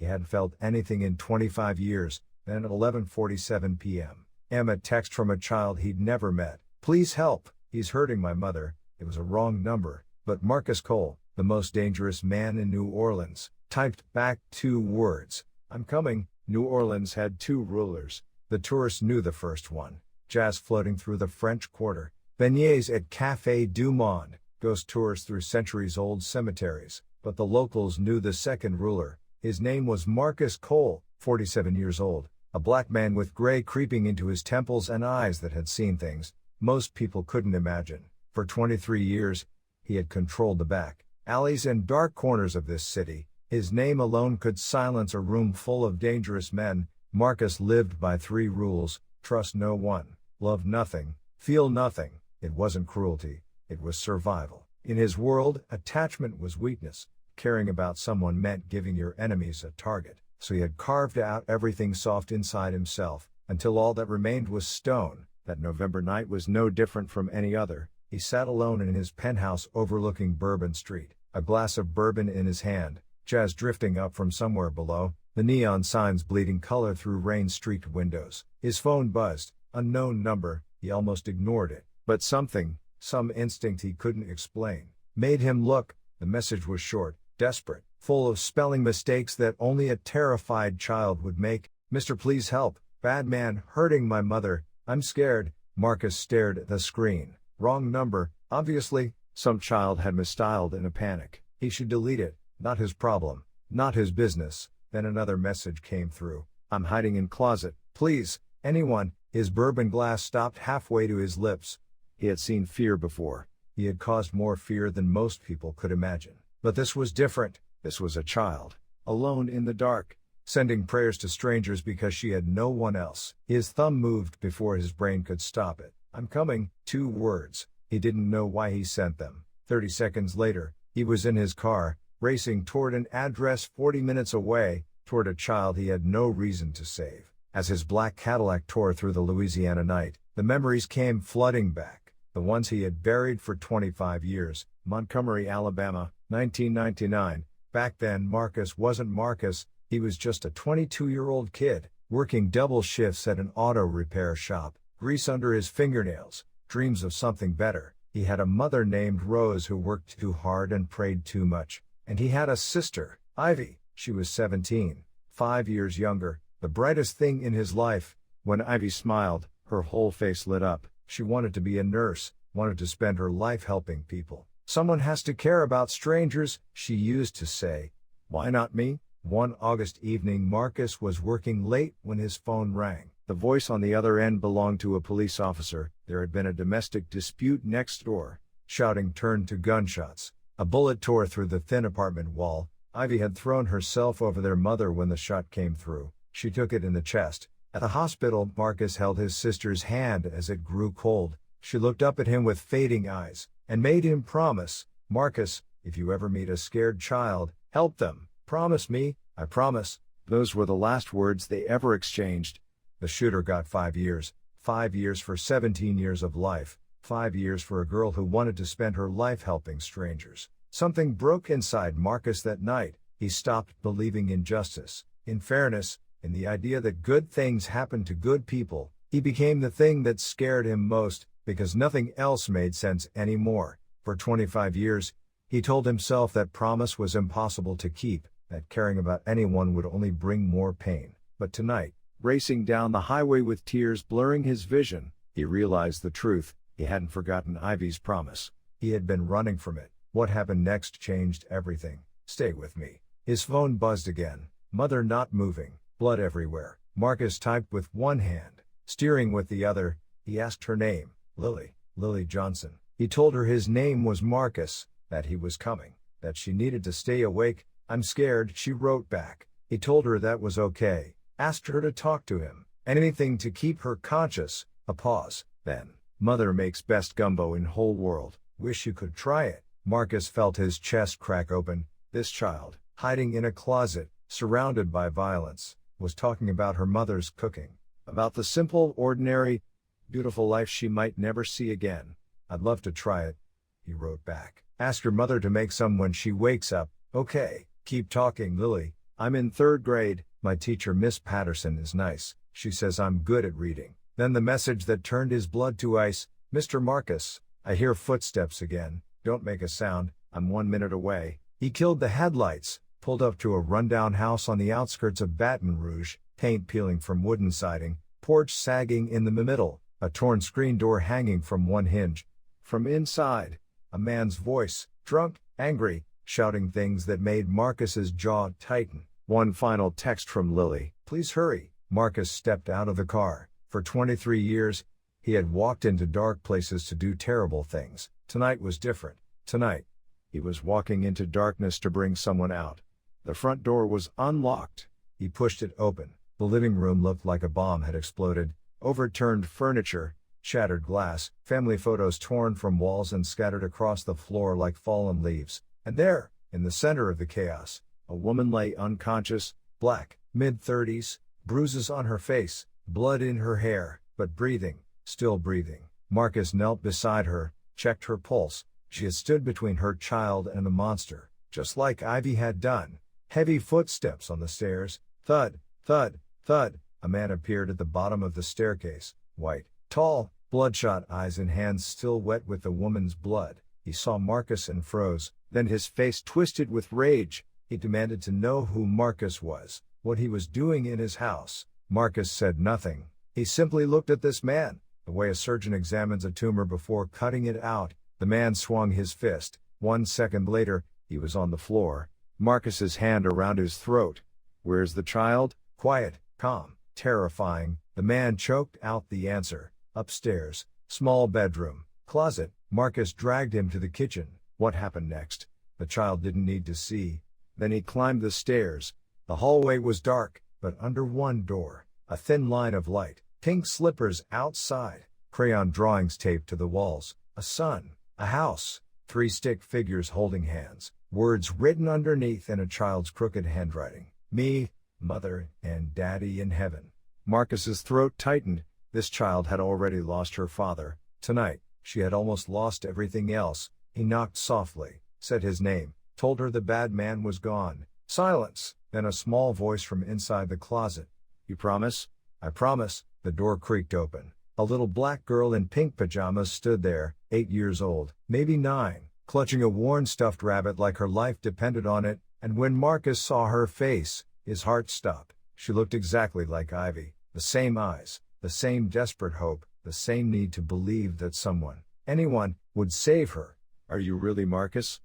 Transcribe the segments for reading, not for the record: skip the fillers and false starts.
hadn't felt anything in 25 years. Then at 11:47 p.m., a text from a child he'd never met. "Please help, he's hurting my mother." It was a wrong number, but Marcus Cole, the most dangerous man in New Orleans, typed back 2 words. "I'm coming." New Orleans had 2 rulers. The tourists knew the first one. Jazz floating through the French Quarter. Beignets at Café du Monde. Ghost tours through centuries-old cemeteries. But the locals knew the second ruler. His name was Marcus Cole, 47 years old. A black man with gray creeping into his temples and eyes that had seen things most people couldn't imagine. For 23 years, he had controlled the back alleys and dark corners of this city. His name alone could silence a room full of dangerous men. Marcus lived by 3 rules: trust no one, love nothing, feel nothing. It wasn't cruelty, it was survival. In his world, attachment was weakness. Caring about someone meant giving your enemies a target. So he had carved out everything soft inside himself, until all that remained was stone. That November night was no different from any other. He sat alone in his penthouse overlooking Bourbon Street, a glass of bourbon in his hand, jazz drifting up from somewhere below, the neon signs bleeding color through rain-streaked windows. His phone buzzed, unknown number. He almost ignored it, but something, some instinct he couldn't explain, made him look. The message was short, desperate, full of spelling mistakes that only a terrified child would make. "Mr. Please help, bad man hurting my mother, I'm scared." Marcus stared at the screen. Wrong number, obviously. Some child had misdialed in a panic. He should delete it. Not his problem, not his business. Then another message came through. "I'm hiding in closet, please, anyone." His bourbon glass stopped halfway to his lips. He had seen fear before. He had caused more fear than most people could imagine. But this was different. This was a child, alone in the dark, sending prayers to strangers because she had no one else. His thumb moved before his brain could stop it. "I'm coming." 2 words. He didn't know why he sent them. 30 seconds later, he was in his car, racing toward an address 40 minutes away, toward a child he had no reason to save. As his black Cadillac tore through the Louisiana night, the memories came flooding back. The ones he had buried for 25 years. Montgomery, Alabama, 1999. Back then Marcus wasn't Marcus. He was just a 22-year-old kid, working double shifts at an auto repair shop, grease under his fingernails, dreams of something better. He had a mother named Rose who worked too hard and prayed too much. And he had a sister, Ivy. She was 17, 5 years younger, the brightest thing in his life. When Ivy smiled, her whole face lit up. She wanted to be a nurse, wanted to spend her life helping people. "Someone has to care about strangers," she used to say. "Why not me?" One August evening Marcus was working late when his phone rang. The voice on the other end belonged to a police officer. There had been a domestic dispute next door. Shouting turned to gunshots. A bullet tore through the thin apartment wall. Ivy had thrown herself over their mother when the shot came through. She took it in the chest. At the hospital, Marcus held his sister's hand as it grew cold. She looked up at him with fading eyes, and made him promise, "Marcus, if you ever meet a scared child, help them. Promise me." "I promise." Those were the last words they ever exchanged. The shooter got 5 years. 5 years for 17 years of life. 5 years for a girl who wanted to spend her life helping strangers. Something broke inside Marcus that night. He stopped believing in justice, in fairness, in the idea that good things happen to good people. He became the thing that scared him most, because nothing else made sense anymore. For 25 years, he told himself that promise was impossible to keep, that caring about anyone would only bring more pain. But tonight, racing down the highway with tears blurring his vision, he realized the truth. He hadn't forgotten Ivy's promise. He had been running from it. What happened next changed everything. "Stay with me." His phone buzzed again. Mother not moving, blood everywhere. Marcus typed with one hand, steering with the other. He asked her name. Lily Johnson. He told her his name was Marcus, that he was coming, that she needed to stay awake. "I'm scared," she wrote back. He told her that was okay, asked her to talk to him, anything to keep her conscious. A pause, then, "Mother makes best gumbo in whole world. Wish you could try it." Marcus felt his chest crack open. This child, hiding in a closet, surrounded by violence, was talking about her mother's cooking, about the simple, ordinary, beautiful life she might never see again. "I'd love to try it," he wrote back. "Ask your mother to make some when she wakes up." "Okay, keep talking, Lily." I'm in third grade. My teacher, Miss Patterson, is nice. She says I'm good at reading. Then the message that turned his blood to ice. Mr. Marcus, I hear footsteps again. Don't make a sound. I'm 1 minute away. He killed the headlights, pulled up to a rundown house on the outskirts of Baton Rouge, paint peeling from wooden siding, porch sagging in the middle, a torn screen door hanging from one hinge. From inside, a man's voice, drunk, angry, shouting things that made Marcus's jaw tighten. One final text from Lily. Please hurry. Marcus stepped out of the car. For 23 years, he had walked into dark places to do terrible things. Tonight was different. Tonight, he was walking into darkness to bring someone out. The front door was unlocked. He pushed it open. The living room looked like a bomb had exploded. Overturned furniture, shattered glass, family photos torn from walls and scattered across the floor like fallen leaves. And there, in the center of the chaos, a woman lay unconscious, black, mid-30s, bruises on her face, blood in her hair, but breathing, still breathing. Marcus knelt beside her, checked her pulse. She had stood between her child and the monster, just like Ivy had done. Heavy footsteps on the stairs. Thud, thud, thud. A man appeared at the bottom of the staircase, white, tall, bloodshot eyes and hands still wet with the woman's blood. He saw Marcus and froze, then his face twisted with rage. He demanded to know who Marcus was, what he was doing in his house. Marcus said nothing. He simply looked at this man, the way a surgeon examines a tumor before cutting it out. The man swung his fist. 1 second later, he was on the floor, Marcus's hand around his throat. Where's the child? Quiet, calm, terrifying. The man choked out the answer. Upstairs, small bedroom, closet. Marcus dragged him to the kitchen. What happened next? The child didn't need to see. Then he climbed the stairs. The hallway was dark, but under one door, a thin line of light. Pink slippers outside, crayon drawings taped to the walls, a sun, a house, 3 stick figures holding hands, words written underneath in a child's crooked handwriting. Me, Mother, and Daddy in heaven. Marcus's throat tightened. This child had already lost her father. Tonight, she had almost lost everything else. He knocked softly, said his name, told her the bad man was gone. Silence, then a small voice from inside the closet. You promise? I promise. The door creaked open. A little black girl in pink pajamas stood there, 8 years old, maybe 9, clutching a worn stuffed rabbit like her life depended on it, and when Marcus saw her face, his heart stopped. She looked exactly like Ivy, the same eyes, the same desperate hope, the same need to believe that someone, anyone, would save her. Are you really Marcus?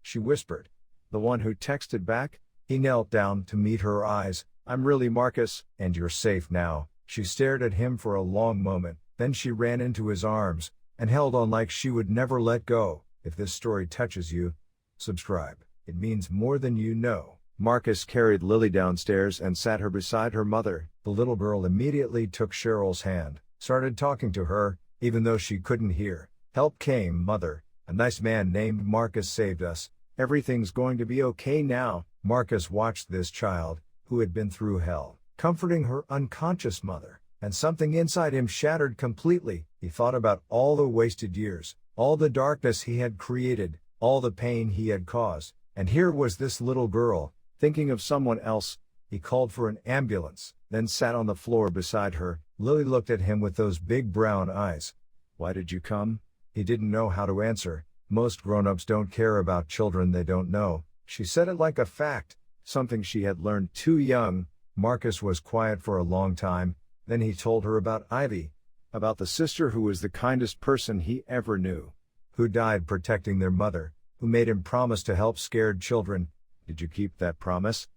She whispered. The one who texted back? He knelt down to meet her eyes. I'm really Marcus, and you're safe now. She stared at him for a long moment, then she ran into his arms, and held on like she would never let go. If this story touches you, subscribe. It means more than you know. Marcus carried Lily downstairs and sat her beside her mother. The little girl immediately took Cheryl's hand, started talking to her, even though she couldn't hear. Help came, Mother. A nice man named Marcus saved us. Everything's going to be okay now. Marcus watched this child, who had been through hell, comforting her unconscious mother, and something inside him shattered completely. He thought about all the wasted years, all the darkness he had created, all the pain he had caused, and here was this little girl, thinking of someone else. He called for an ambulance, then sat on the floor beside her. Lily looked at him with those big brown eyes. Why did you come? He didn't know how to answer. Most grown-ups don't care about children they don't know. She said it like a fact, something she had learned too young. Marcus was quiet for a long time, then he told her about Ivy, about the sister who was the kindest person he ever knew, who died protecting their mother, who made him promise to help scared children. Did you keep that promise?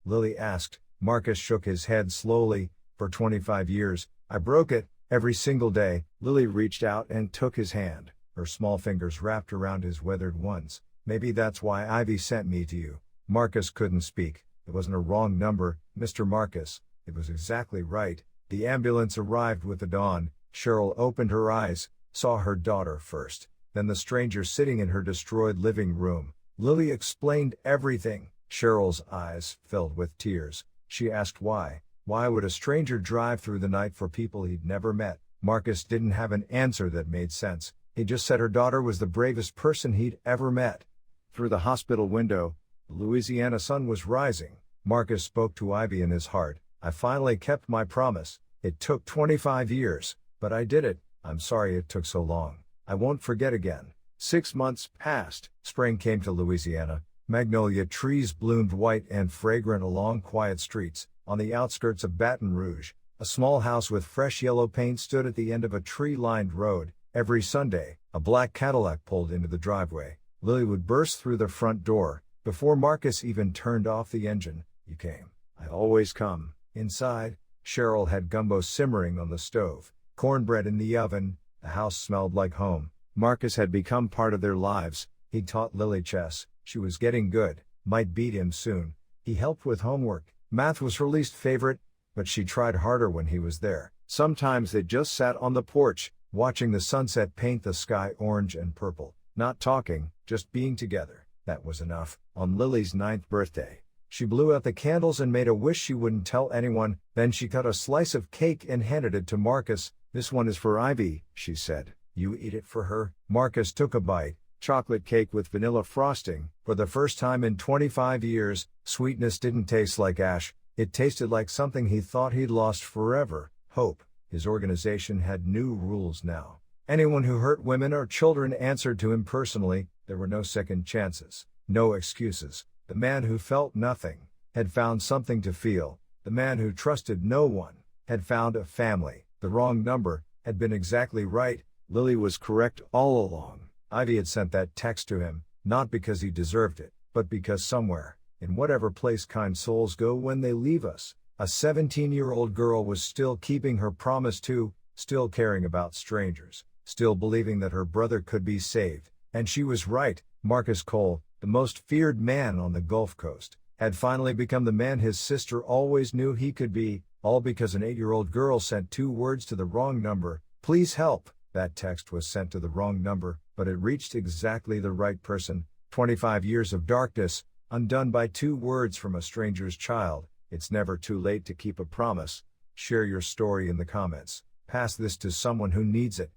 Lily asked. Marcus shook his head slowly. For 25 years, I broke it, every single day. Lily reached out and took his hand, her small fingers wrapped around his weathered ones. Maybe that's why Ivy sent me to you. Marcus couldn't speak. It wasn't a wrong number, Mr. Marcus. It was exactly right. The ambulance arrived with the dawn. Cheryl opened her eyes, saw her daughter first, then the stranger sitting in her destroyed living room. Lily explained everything. Cheryl's eyes filled with tears. She asked why. Why would a stranger drive through the night for people he'd never met? Marcus didn't have an answer that made sense. He just said her daughter was the bravest person he'd ever met. Through the hospital window, the Louisiana sun was rising. Marcus spoke to Ivy in his heart. I finally kept my promise. It took 25 years, but I did it. I'm sorry it took so long. I won't forget again. 6 months passed. Spring came to Louisiana. Magnolia trees bloomed white and fragrant along quiet streets. On the outskirts of Baton Rouge, a small house with fresh yellow paint stood at the end of a tree-lined road. Every Sunday, a black Cadillac pulled into the driveway. Lily would burst through the front door. Before Marcus even turned off the engine, "You came. I always come." Inside, Cheryl had gumbo simmering on the stove, cornbread in the oven. The house smelled like home. Marcus had become part of their lives. He taught Lily chess. She was getting good, might beat him soon. He helped with homework. Math was her least favorite, but she tried harder when he was there. Sometimes they just sat on the porch, watching the sunset paint the sky orange and purple. Not talking, just being together. That was enough. On Lily's 9th birthday, she blew out the candles and made a wish she wouldn't tell anyone. Then she cut a slice of cake and handed it to Marcus. "This one is for Ivy," she said. "You eat it for her." Marcus took a bite. Chocolate cake with vanilla frosting. For the first time in 25 years, sweetness didn't taste like ash. It tasted like something he thought he'd lost forever: hope. His organization had new rules now. Anyone who hurt women or children answered to him personally. There were no second chances, no excuses. The man who felt nothing had found something to feel. The man who trusted no one had found a family. The wrong number had been exactly right. Lily was correct all along. Ivy had sent that text to him, not because he deserved it, but because somewhere, in whatever place kind souls go when they leave us, a 17-year-old girl was still keeping her promise to, still caring about strangers, still believing that her brother could be saved. And she was right. Marcus Cole, the most feared man on the Gulf Coast, had finally become the man his sister always knew he could be, all because an 8-year-old girl sent 2 words to the wrong number. "Please help." That text was sent to the wrong number, but it reached exactly the right person. 25 years of darkness, undone by 2 words from a stranger's child. It's never too late to keep a promise. Share your story in the comments. Pass this to someone who needs it.